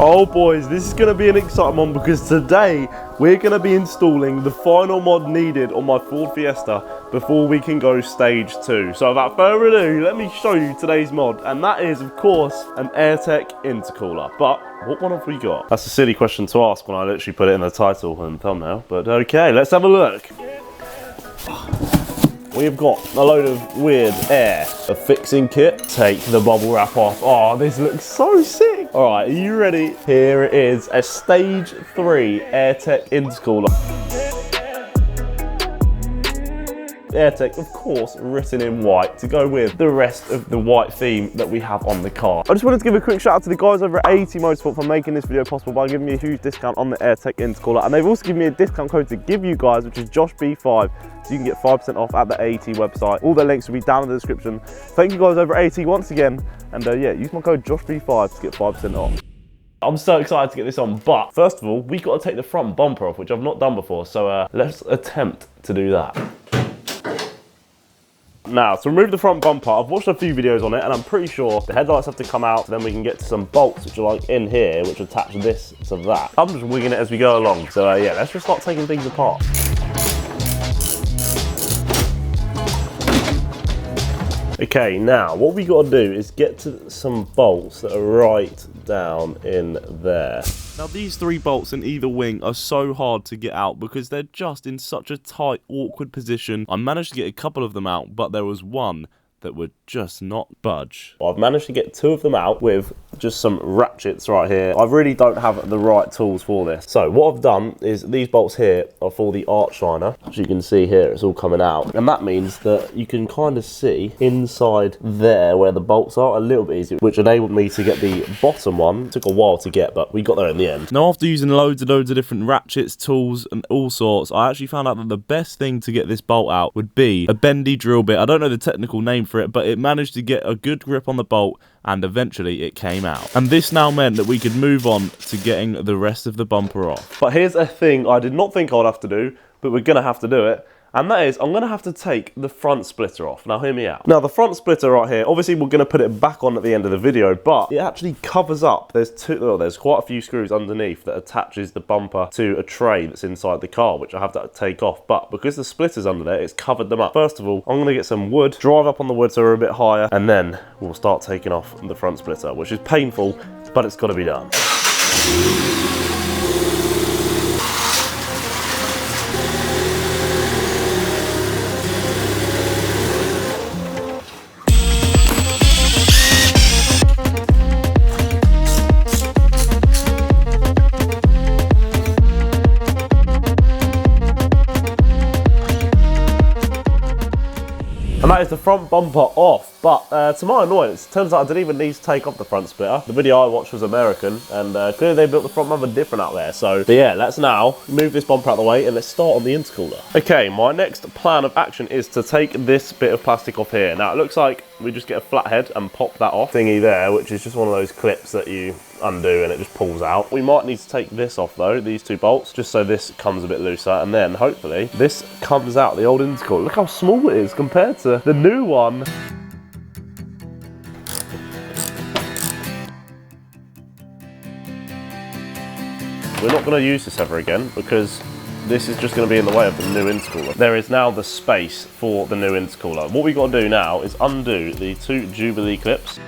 Oh boys, this is going to be an exciting one because today we're going to be installing the final mod needed on my Ford Fiesta before we can go stage 2. So without further ado, let me show you today's mod, and that is of course an Airtec Intercooler. But what one have we got? That's a silly question to ask when I literally put it in the title and thumbnail, but okay, let's have a look. We've got a load of weird air, a fixing kit, take the bubble wrap off. Oh, this looks so sick. All right, are you ready? Here it is, a stage 3 Airtec Intercooler. Airtec, of course, written in white to go with the rest of the white theme that we have on the car. I just wanted to give a quick shout out to the guys over at AT Motorsport for making this video possible by giving me a huge discount on the Airtec Intercooler, and they've also given me a discount code to give you guys, which is joshb5, so you can get 5% off at the AT website. All their links will be down in the description. Thank you guys over at AT once again, and yeah, use my code joshb5 to get 5% off. I'm so excited to get this on, but first of all, we've got to take the front bumper off, which I've not done before, so let's attempt to do that. Now, to remove the front bumper, I've watched a few videos on it, and I'm pretty sure the headlights have to come out, so then we can get to some bolts, which are like in here, which attach this to that. I'm just wigging it as we go along, so yeah, let's just start taking things apart. Okay, now what we got to do is get to some bolts that are right down in there. Now these 3 bolts in either wing are so hard to get out because they're just in such a tight, awkward position. I managed to get a couple of them out, but there was one that would just not budge. I've managed to get 2 of them out with just some ratchets right here. I really don't have the right tools for this. So what I've done is these bolts here are for the arch liner. As you can see here, it's all coming out. And that means that you can kind of see inside there where the bolts are a little bit easier, which enabled me to get the bottom one. It took a while to get, but we got there in the end. Now after using loads of different ratchets, tools and all sorts, I actually found out that the best thing to get this bolt out would be a bendy drill bit. I don't know the technical name for it, but it managed to get a good grip on the bolt, and eventually it came out. And this now meant that we could move on to getting the rest of the bumper off. But here's a thing I did not think I'd have to do, but we're gonna have to do it. And that is, I'm going to have to take the front splitter off. Now hear me out. Now the front splitter right here, obviously we're going to put it back on at the end of the video, but it actually covers up. There's quite a few screws underneath that attaches the bumper to a tray that's inside the car, which I have to take off. But because the splitter's under there, it's covered them up. First of all, I'm going to get some wood, drive up on the wood so we're a bit higher, and then we'll start taking off the front splitter, which is painful, but it's got to be done. And that is the front bumper off, but to my annoyance, it turns out I didn't even need to take off the front splitter. The video I watched was American, and clearly they built the front bumper different out there. So yeah, let's now move this bumper out of the way and let's start on the intercooler. Okay, my next plan of action is to take this bit of plastic off here. Now it looks like we just get a flathead and pop that off thingy there, which is just one of those clips that you undo and it just pulls out. We might need to take this off though, these 2 bolts, just so this comes a bit looser, and then hopefully this comes out, the old intercooler. Look how small it is compared to the new one. We're not going to use this ever again because this is just going to be in the way of the new intercooler. There is now the space for the new intercooler. What we've got to do now is undo the 2 Jubilee clips.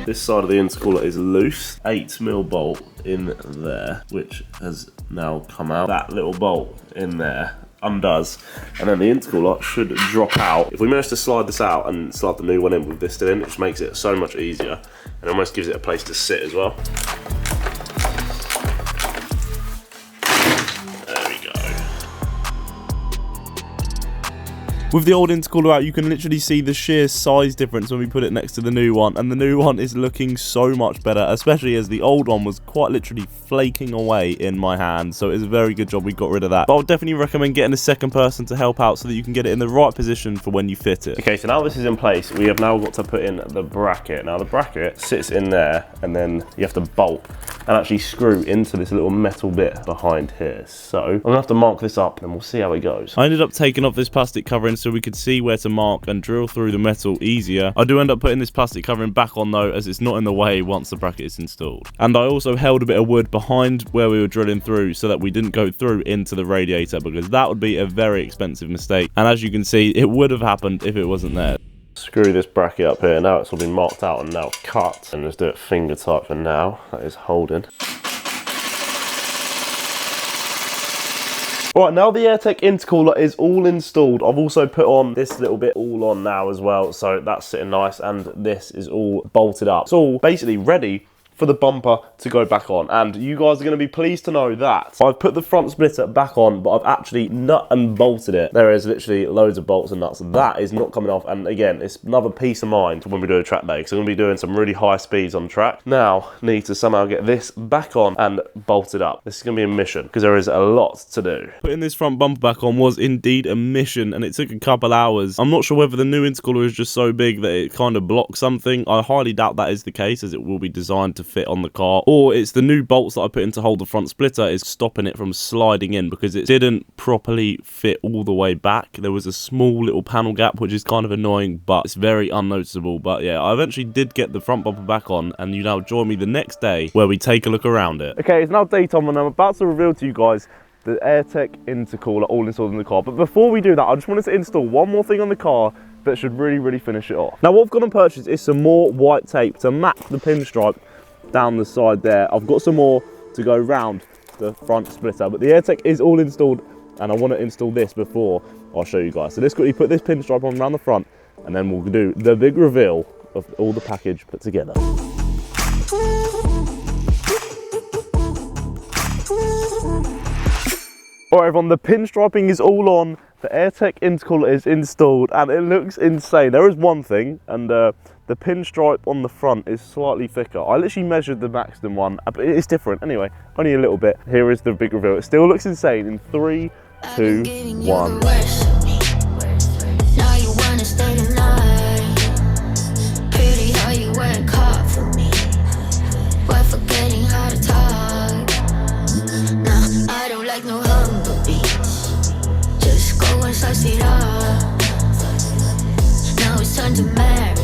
This side of the intercooler is loose. 8mm bolt in there, which has now come out. That little bolt in there undoes, and then the intercooler should drop out. If we manage to slide this out and slide the new one in with this still in, it just makes it so much easier and almost gives it a place to sit as well. With the old intercooler out, you can literally see the sheer size difference when we put it next to the new one, and the new one is looking so much better, especially as the old one was quite literally flaking away in my hand. So it's a very good job we got rid of that. But I would definitely recommend getting a second person to help out so that you can get it in the right position for when you fit it. Okay, so now this is in place, we have now got to put in the bracket. Now the bracket sits in there, and then you have to bolt and actually screw into this little metal bit behind here. So I'm gonna have to mark this up and we'll see how it goes. I ended up taking off this plastic covering so we could see where to mark and drill through the metal easier. I do end up putting this plastic covering back on though, as it's not in the way once the bracket is installed. And I also held a bit of wood behind where we were drilling through so that we didn't go through into the radiator, because that would be a very expensive mistake. And as you can see, it would have happened if it wasn't there. Screw this bracket up here. Now it's all been marked out and now cut. And let's do it finger tight for now. That is holding. Alright, now the Airtec Intercooler is all installed. I've also put on this little bit all on now as well, so that's sitting nice, and this is all bolted up. It's all basically ready for the bumper to go back on, and you guys are going to be pleased to know that I've put the front splitter back on, but I've actually nut and bolted it. There is literally loads of bolts and nuts. That is not coming off, and again, it's another peace of mind when we do a track day, because I'm going to be doing some really high speeds on track. Now, need to somehow get this back on and bolted up. This is going to be a mission, because there is a lot to do. Putting this front bumper back on was indeed a mission, and it took a couple hours. I'm not sure whether the new intercooler is just so big that it kind of blocks something. I highly doubt that is the case, as it will be designed to fit on the car, or it's the new bolts that I put in to hold the front splitter is stopping it from sliding in, because it didn't properly fit all the way back. There was a small little panel gap, which is kind of annoying, but it's very unnoticeable. But yeah, I eventually did get the front bumper back on, and you now join me the next day where we take a look around it. Okay, it's now daytime and I'm about to reveal to you guys the Airtec Intercooler all installed in the car. But before we do that, I just wanted to install one more thing on the car that should really finish it off. Now, what I've gone and purchased is some more white tape to match the pinstripe down the side there. I've got some more to go round the front splitter, but the Airtec is all installed, and I want to install this before I'll show you guys. So let's quickly put this pinstripe on around the front, and then we'll do the big reveal of all the package put together. Alright everyone, the pinstriping is all on, the Airtec Intercooler is installed, and it looks insane. There is one thing, and the pinstripe on the front is slightly thicker. I literally measured the Maxton one, but it's different. Anyway, only a little bit. Here is the big reveal. It still looks insane in 3, 2, 1. Now you wanna stay tonight. Pretty how you work hard for me, while forgetting how to talk. Nah, I don't like no humble beats. Just go and slice it up. Now it's time to marinate.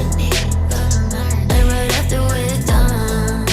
And right after we're done.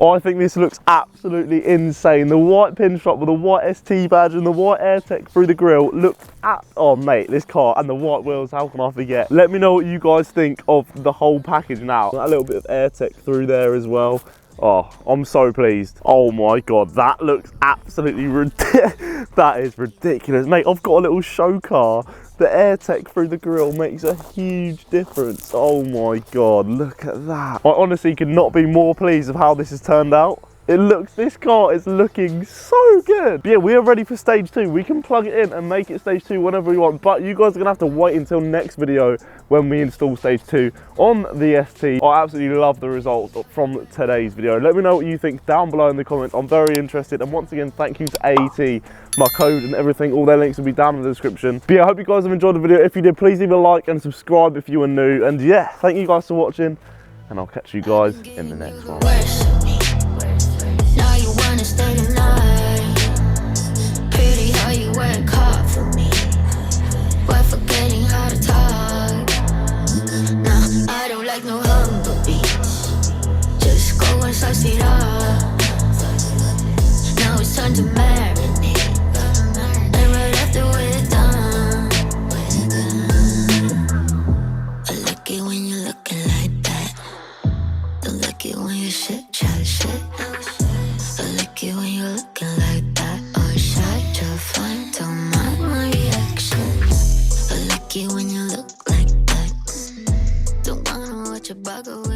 I think this looks absolutely insane. The white pinstripe with the white ST badge and the white Airtec through the grille look at, oh mate, this car, and the white wheels, how can I forget? Let me know what you guys think of the whole package now. A little bit of Airtec through there as well. Oh, I'm so pleased. Oh my God, that looks absolutely ridiculous. That is ridiculous. Mate, I've got a little show car. The Airtec through the grille makes a huge difference. Oh my God, look at that. I honestly could not be more pleased with how this has turned out. This car is looking so good. But yeah, we are ready for stage 2. We can plug it in and make it stage 2 whenever we want, but you guys are gonna have to wait until next video when we install stage 2 on the ST. I absolutely love the results from today's video. Let me know what you think down below in the comments. I'm very interested, and once again, thank you to AET. My code and everything, all their links will be down in the description. But yeah, I hope you guys have enjoyed the video. If you did, please leave a like and subscribe if you are new. And yeah, thank you guys for watching, and I'll catch you guys in the next one. Now you wanna stay tonight. Pretty how you work hard for me, while forgetting how to talk. Nah, I don't like no humble beats. Just go and slice it up. Now it's time to marinate. And right after we're done. I like it when you're looking like that. Don't like it when you shit, chat shit. I like it when you're looking like that. Or shy to find, don't mind my reaction. I like it when you look like that. Don't wanna watch your bugger.